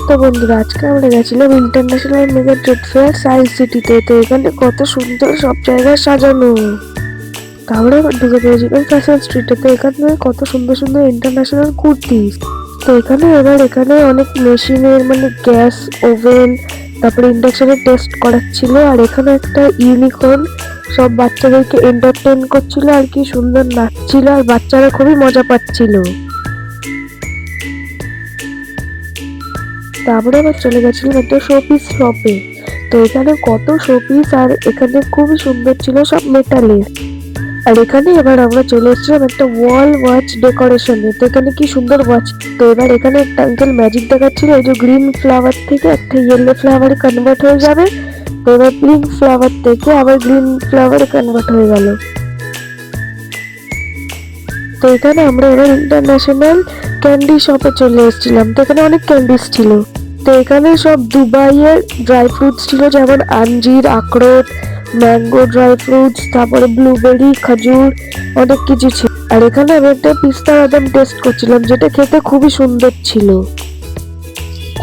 তো বন্ধুরা, আজকে আমরা গেছিলাম international mega trade fair science সিটিতে। তো এখানে কত সুন্দর সব জায়গায় সাজানো। তারপরে আবার ঢুকে পড়েছিলাম ফ্যাশন স্ট্রিটে। তো এখানে কত সুন্দর সুন্দর ইন্টারন্যাশনাল কুর্তি। তো এখানে অনেক মেশিনের মানে গ্যাস ওভেন, তারপরে ইন্ডাকশনের টেস্ট করাচ্ছিল। আর এখানে একটা ইউনিকর্ন সব বাচ্চাদেরকে এন্টারটেইন করছিল, আর কি সুন্দর নাচছিল, আর বাচ্চারা খুবই মজা পাচ্ছিল। তারপরে আবার চলে গেছিলাম একটা শোপিস শপে। তো এখানে কত শোপিস, আর এখানে খুবই সুন্দর ছিল সব মেটালের। আর এখানে এবার আমরা চলে এসেছিলাম একটা ওয়াল ওয়াচ ডেকোরেশনে। তো এখানে কি সুন্দর ওয়াচ। তো এবার এখানে একটা আঙ্কেল ম্যাজিক দেখাচ্ছিল, এই যে গ্রিন ফ্লাওয়ার থেকে একটা ইয়েলো ফ্লাওয়ারে কনভার্ট হয়ে যাবে। তো এবার পিঙ্ক ফ্লাওয়ার থেকে আবার গ্রিন ফ্লাওয়ারে কনভার্ট হয়ে গেল। তো এখানে আমরা এবার ইন্টারন্যাশনাল ক্যান্ডি শপে চলে এসেছিলাম। তো এখানে অনেক ক্যান্ডিস ছিল। তো এখানে সব দুবাইয়ের ড্রাই ফ্রুটস ছিল, যেমন আঞ্জির, আখরোট, ম্যাঙ্গো ড্রাই ফ্রুটস, তারপরে ব্লুবেরি, খেজুর, অনেক কিছু ছিল। আর এখানে আমি একটা পিস্তা বাদাম টেস্ট করছিলাম, যেটা খেতে খুবই সুন্দর ছিল।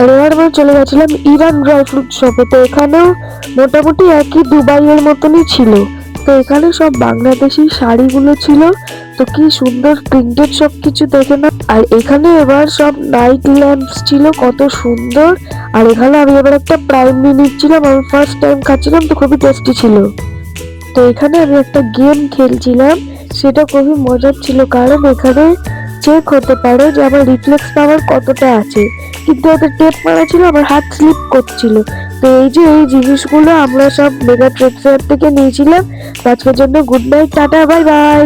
আর এবার আমরা চলে গেছিলাম ইরান ড্রাই ফ্রুট শপে। তো এখানেও মোটামুটি একই দুবাইয়ের মতনই ছিল। তো এখানে সব বাংলাদেশি শাড়িগুলো ছিল। তো কি সুন্দর প্রিন্টেড সব কিছু দেখে না। আর এখানে এবার সব নাইট ল্যাম্পস ছিল, কত সুন্দর। আর এখানে আমি এবার একটা প্রাইম নিচ্ছিলাম, আমি ফার্স্ট টাইম খাচ্ছিলাম, তো খুবই টেস্টি ছিল। তো এখানে আমি একটা গেম খেলছিলাম, সেটা খুবই মজার ছিল, কারণ এখানে চেক হতে পারে যে আমার রিফ্লেক্স পাওয়ার কতটা আছে। কিন্তু ওদের টেপ মারা ছিল, আমার হাত স্লিপ করছিল। তো এই যে এই জিনিসগুলো আমরা সব মেগা ট্রেড ফেয়ার থেকে নিয়েছিলাম। আজকের জন্য good night, tata, bye bye.